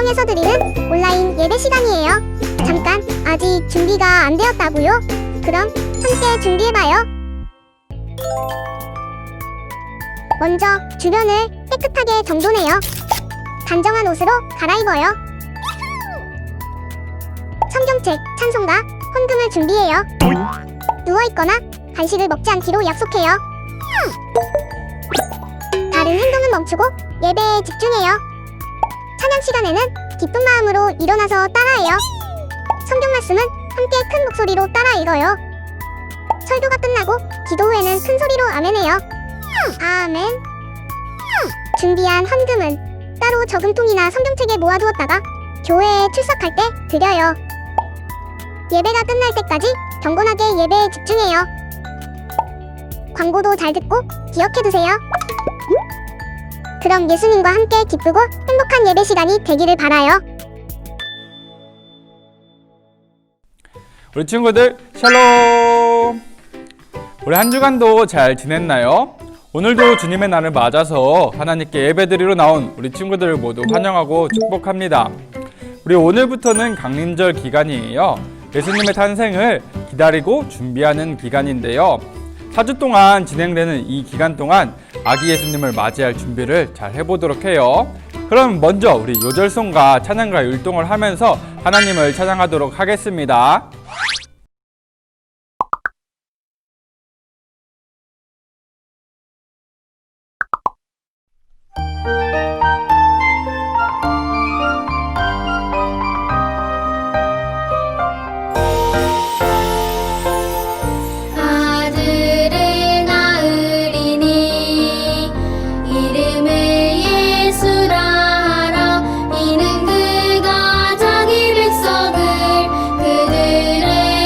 통해서 드리는 온라인 예배 시간이에요. 잠깐, 아직 준비가 안 되었다고요? 그럼 함께 준비해봐요. 먼저 주변을 깨끗하게 정돈해요. 단정한 옷으로 갈아입어요. 성경책, 찬송가, 헌금을 준비해요. 누워있거나 간식을 먹지 않기로 약속해요. 다른 행동은 멈추고 예배에 집중해요. 찬양 시간에는 기쁜 마음으로 일어나서 따라해요. 성경 말씀은 함께 큰 목소리로 따라 읽어요. 설교가 끝나고 기도 후에는 큰 소리로 아멘해요. 아멘. 준비한 헌금은 따로 저금통이나 성경책에 모아두었다가 교회에 출석할 때 드려요. 예배가 끝날 때까지 경건하게 예배에 집중해요. 광고도 잘 듣고 기억해두세요. 그럼 예수님과 함께 기쁘고 행복한 예배 시간이 되기를 바라요. 우리 친구들 샬롬! 우리 한 주간도 잘 지냈나요? 오늘도 주님의 날을 맞아서 하나님께 예배드리러 나온 우리 친구들을 모두 환영하고 축복합니다. 우리 오늘부터는 강림절 기간이에요. 예수님의 탄생을 기다리고 준비하는 기간인데요. 4주 동안 진행되는 이 기간 동안 아기 예수님을 맞이할 준비를 잘 해보도록 해요. 그럼 먼저 우리 요절송과 찬양가 율동을 하면서 하나님을 찬양하도록 하겠습니다. 이는 그가 자기 백성을 그들의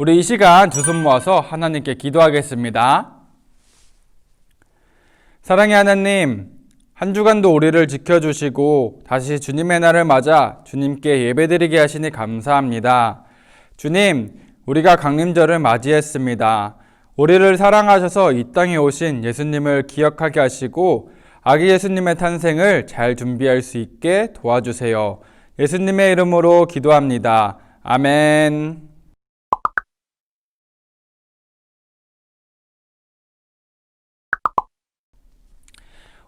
우리 이 시간 두 손 모아서 하나님께 기도하겠습니다. 사랑의 하나님, 한 주간도 우리를 지켜주시고 다시 주님의 날을 맞아 주님께 예배드리게 하시니 감사합니다. 주님, 우리가 강림절을 맞이했습니다. 우리를 사랑하셔서 이 땅에 오신 예수님을 기억하게 하시고 아기 예수님의 탄생을 잘 준비할 수 있게 도와주세요. 예수님의 이름으로 기도합니다. 아멘.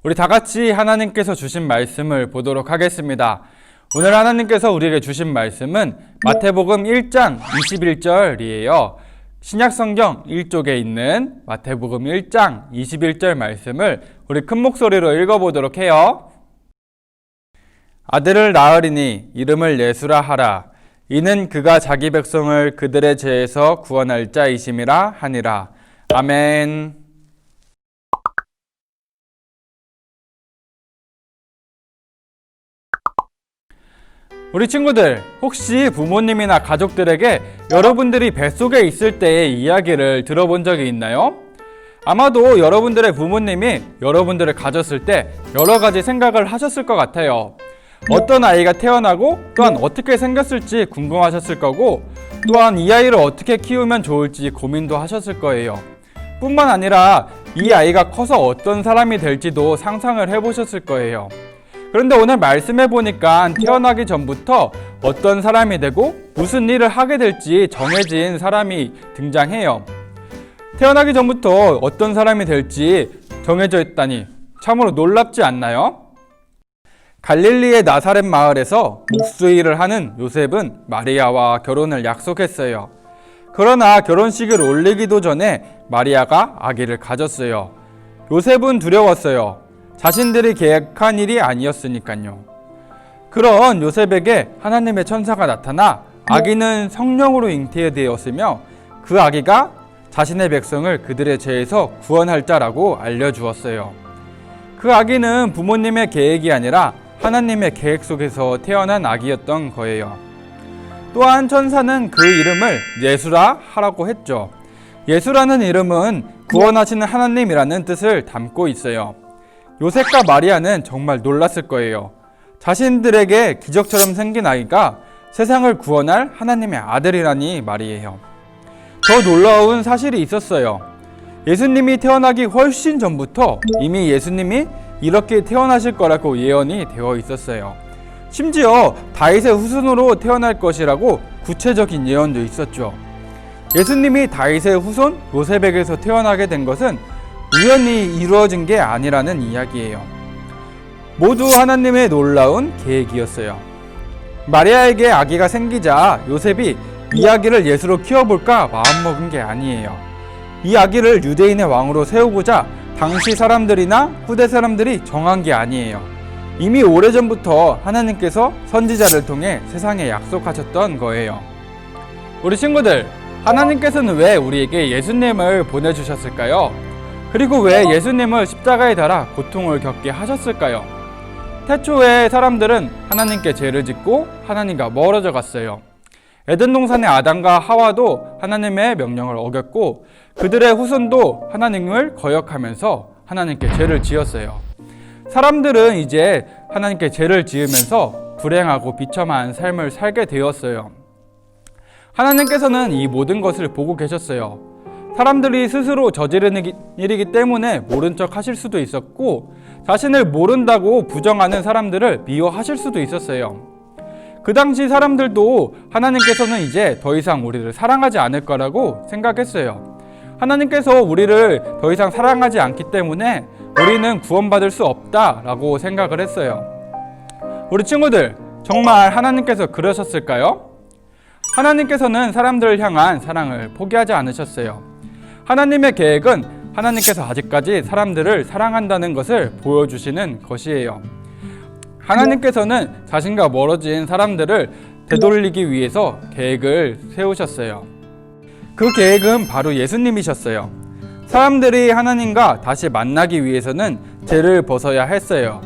우리 다 같이 하나님께서 주신 말씀을 보도록 하겠습니다. 오늘 하나님께서 우리에게 주신 말씀은 마태복음 1장 21절이에요. 신약성경 1쪽에 있는 마태복음 1장 21절 말씀을 우리 큰 목소리로 읽어보도록 해요. 아들을 낳으리니 이름을 예수라 하라. 이는 그가 자기 백성을 그들의 죄에서 구원할 자이심이라 하니라. 아멘. 우리 친구들, 혹시 부모님이나 가족들에게 여러분들이 뱃속에 있을 때의 이야기를 들어본 적이 있나요? 아마도 여러분들의 부모님이 여러분들을 가졌을 때 여러 가지 생각을 하셨을 것 같아요. 어떤 아이가 태어나고 또한 어떻게 생겼을지 궁금하셨을 거고, 또한 이 아이를 어떻게 키우면 좋을지 고민도 하셨을 거예요. 뿐만 아니라 이 아이가 커서 어떤 사람이 될지도 상상을 해보셨을 거예요. 그런데 오늘 말씀해 보니까 태어나기 전부터 어떤 사람이 되고 무슨 일을 하게 될지 정해진 사람이 등장해요. 태어나기 전부터 어떤 사람이 될지 정해져 있다니 참으로 놀랍지 않나요? 갈릴리의 나사렛 마을에서 목수일을 하는 요셉은 마리아와 결혼을 약속했어요. 그러나 결혼식을 올리기도 전에 마리아가 아기를 가졌어요. 요셉은 두려웠어요. 자신들이 계획한 일이 아니었으니까요. 그런 요셉에게 하나님의 천사가 나타나 아기는 성령으로 잉태되었으며 그 아기가 자신의 백성을 그들의 죄에서 구원할 자라고 알려주었어요. 그 아기는 부모님의 계획이 아니라 하나님의 계획 속에서 태어난 아기였던 거예요. 또한 천사는 그 이름을 예수라 하라고 했죠. 예수라는 이름은 구원하시는 하나님이라는 뜻을 담고 있어요. 요셉과 마리아는 정말 놀랐을 거예요. 자신들에게 기적처럼 생긴 아이가 세상을 구원할 하나님의 아들이라니 말이에요. 더 놀라운 사실이 있었어요. 예수님이 태어나기 훨씬 전부터 이미 예수님이 이렇게 태어나실 거라고 예언이 되어 있었어요. 심지어 다윗의 후손으로 태어날 것이라고 구체적인 예언도 있었죠. 예수님이 다윗의 후손 요셉에게서 태어나게 된 것은 우연히 이루어진 게 아니라는 이야기예요. 모두 하나님의 놀라운 계획이었어요. 마리아에게 아기가 생기자 요셉이 이 아기를 예수로 키워볼까 마음먹은 게 아니에요. 이 아기를 유대인의 왕으로 세우고자 당시 사람들이나 후대 사람들이 정한 게 아니에요. 이미 오래전부터 하나님께서 선지자를 통해 세상에 약속하셨던 거예요. 우리 친구들, 하나님께서는 왜 우리에게 예수님을 보내주셨을까요? 그리고 왜 예수님을 십자가에 달아 고통을 겪게 하셨을까요? 태초에 사람들은 하나님께 죄를 짓고 하나님과 멀어져 갔어요. 에덴 동산의 아담과 하와도 하나님의 명령을 어겼고 그들의 후손도 하나님을 거역하면서 하나님께 죄를 지었어요. 사람들은 이제 하나님께 죄를 지으면서 불행하고 비참한 삶을 살게 되었어요. 하나님께서는 이 모든 것을 보고 계셨어요. 사람들이 스스로 저지르는 일이기 때문에 모른 척 하실 수도 있었고 자신을 모른다고 부정하는 사람들을 미워하실 수도 있었어요. 그 당시 사람들도 하나님께서는 이제 더 이상 우리를 사랑하지 않을 거라고 생각했어요. 하나님께서 우리를 더 이상 사랑하지 않기 때문에 우리는 구원받을 수 없다라고 생각을 했어요. 우리 친구들, 정말 하나님께서 그러셨을까요? 하나님께서는 사람들을 향한 사랑을 포기하지 않으셨어요. 하나님의 계획은 하나님께서 아직까지 사람들을 사랑한다는 것을 보여주시는 것이에요. 하나님께서는 자신과 멀어진 사람들을 되돌리기 위해서 계획을 세우셨어요. 그 계획은 바로 예수님이셨어요. 사람들이 하나님과 다시 만나기 위해서는 죄를 벗어야 했어요.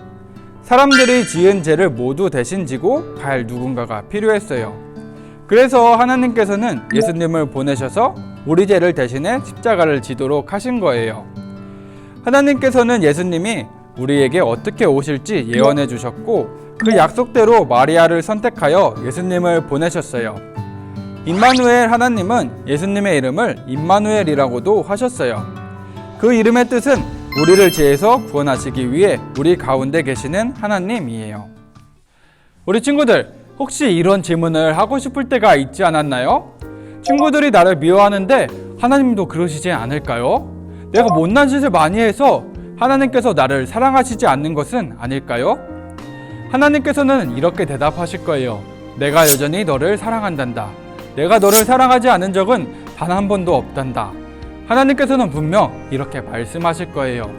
사람들이 지은 죄를 모두 대신 지고 갈 누군가가 필요했어요. 그래서 하나님께서는 예수님을 보내셔서 우리 죄를 대신해 십자가를 지도록 하신 거예요. 하나님께서는 예수님이 우리에게 어떻게 오실지 예언해 주셨고 그 약속대로 마리아를 선택하여 예수님을 보내셨어요. 임마누엘, 하나님은 예수님의 이름을 임마누엘이라고도 하셨어요. 그 이름의 뜻은 우리를 죄에서 구원하시기 위해 우리 가운데 계시는 하나님이에요. 우리 친구들, 혹시 이런 질문을 하고 싶을 때가 있지 않았나요? 친구들이 나를 미워하는데 하나님도 그러시지 않을까요? 내가 못난 짓을 많이 해서 하나님께서 나를 사랑하시지 않는 것은 아닐까요? 하나님께서는 이렇게 대답하실 거예요. 내가 여전히 너를 사랑한단다. 내가 너를 사랑하지 않은 적은 단 한 번도 없단다. 하나님께서는 분명 이렇게 말씀하실 거예요.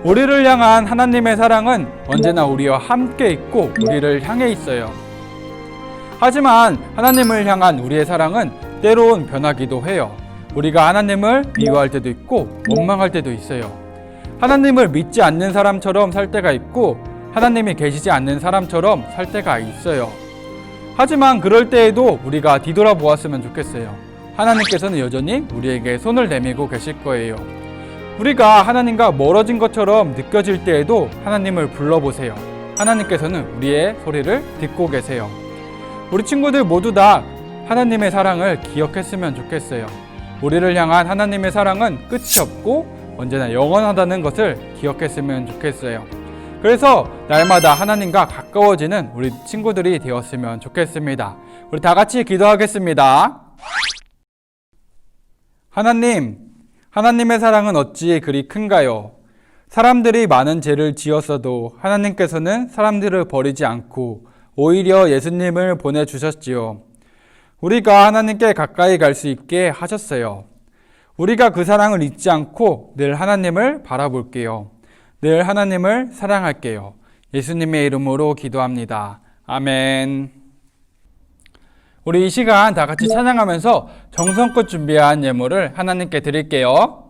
우리를 향한 하나님의 사랑은 언제나 우리와 함께 있고 우리를 향해 있어요. 하지만 하나님을 향한 우리의 사랑은 때론 변하기도 해요. 우리가 하나님을 미워할 때도 있고 원망할 때도 있어요. 하나님을 믿지 않는 사람처럼 살 때가 있고 하나님이 계시지 않는 사람처럼 살 때가 있어요. 하지만 그럴 때에도 우리가 뒤돌아보았으면 좋겠어요. 하나님께서는 여전히 우리에게 손을 내밀고 계실 거예요. 우리가 하나님과 멀어진 것처럼 느껴질 때에도 하나님을 불러보세요. 하나님께서는 우리의 소리를 듣고 계세요. 우리 친구들 모두 다 하나님의 사랑을 기억했으면 좋겠어요. 우리를 향한 하나님의 사랑은 끝이 없고 언제나 영원하다는 것을 기억했으면 좋겠어요. 그래서 날마다 하나님과 가까워지는 우리 친구들이 되었으면 좋겠습니다. 우리 다 같이 기도하겠습니다. 하나님, 하나님의 사랑은 어찌 그리 큰가요? 사람들이 많은 죄를 지었어도 하나님께서는 사람들을 버리지 않고 오히려 예수님을 보내주셨지요. 우리가 하나님께 가까이 갈 수 있게 하셨어요. 우리가 그 사랑을 잊지 않고 늘 하나님을 바라볼게요. 늘 하나님을 사랑할게요. 예수님의 이름으로 기도합니다. 아멘. 우리 이 시간 다 같이 찬양하면서 정성껏 준비한 예물을 하나님께 드릴게요.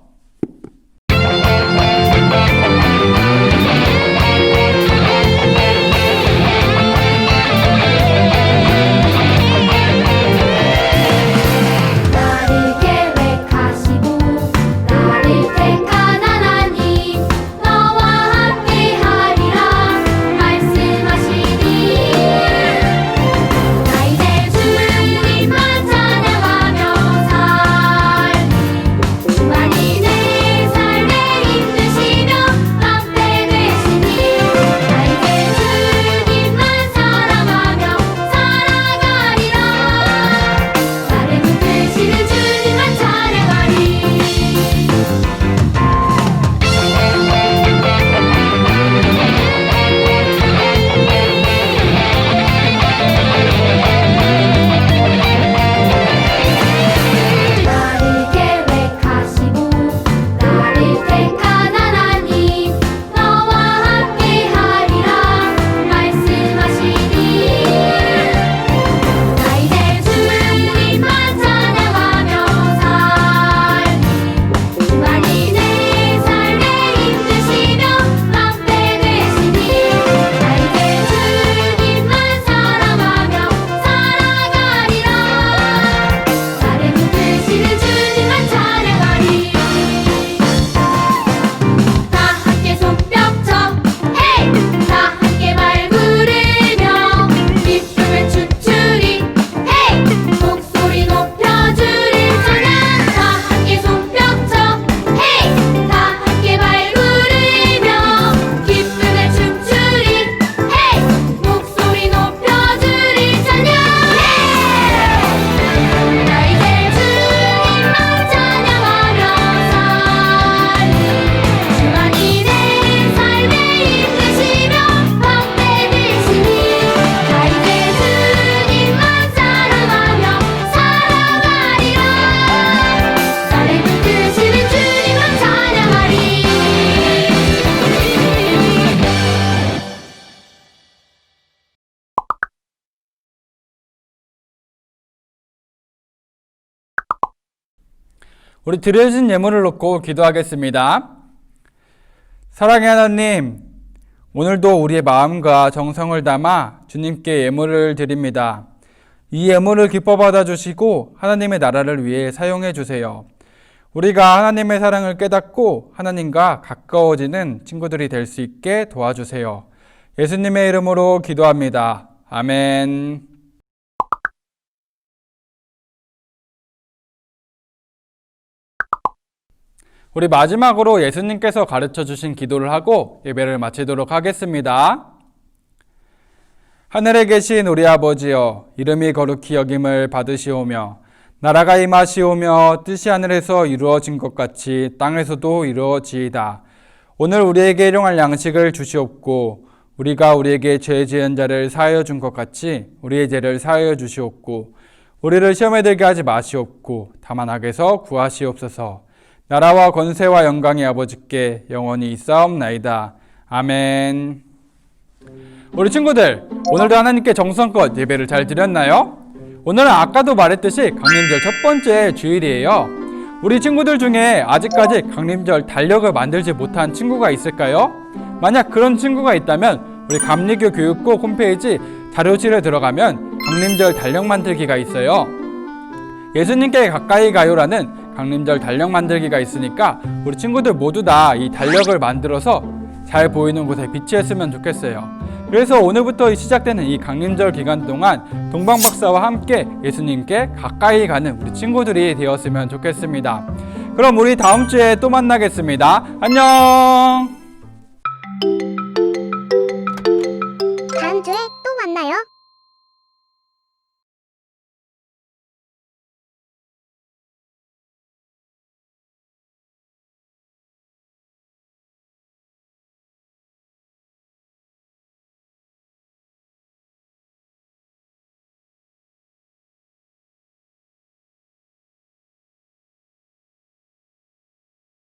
우리 드려진 예물을 놓고 기도하겠습니다. 사랑의 하나님, 오늘도 우리의 마음과 정성을 담아 주님께 예물을 드립니다. 이 예물을 기뻐 받아주시고 하나님의 나라를 위해 사용해 주세요. 우리가 하나님의 사랑을 깨닫고 하나님과 가까워지는 친구들이 될 수 있게 도와주세요. 예수님의 이름으로 기도합니다. 아멘. 우리 마지막으로 예수님께서 가르쳐 주신 기도를 하고 예배를 마치도록 하겠습니다. 하늘에 계신 우리 아버지여, 이름이 거룩히 여김을 받으시오며 나라가 임하시오며 뜻이 하늘에서 이루어진 것 같이 땅에서도 이루어지이다. 오늘 우리에게 일용할 양식을 주시옵고 우리가 우리에게 죄 지은 자를 사하여 준 것 같이 우리의 죄를 사하여 주시옵고 우리를 시험에 들게 하지 마시옵고 다만 악에서 구하시옵소서. 나라와 권세와 영광이 아버지께 영원히 있사옵나이다. 아멘. 우리 친구들, 오늘도 하나님께 정성껏 예배를 잘 드렸나요? 오늘은 아까도 말했듯이 강림절 첫 번째 주일이에요. 우리 친구들 중에 아직까지 강림절 달력을 만들지 못한 친구가 있을까요? 만약 그런 친구가 있다면 우리 감리교 교육국 홈페이지 자료실에 들어가면 강림절 달력 만들기가 있어요. 예수님께 가까이 가요라는 강림절 달력 만들기가 있으니까 우리 친구들 모두 다 이 달력을 만들어서 잘 보이는 곳에 비치했으면 좋겠어요. 그래서 오늘부터 시작되는 이 강림절 기간 동안 동방박사와 함께 예수님께 가까이 가는 우리 친구들이 되었으면 좋겠습니다. 그럼 우리 다음 주에 또 만나겠습니다. 안녕.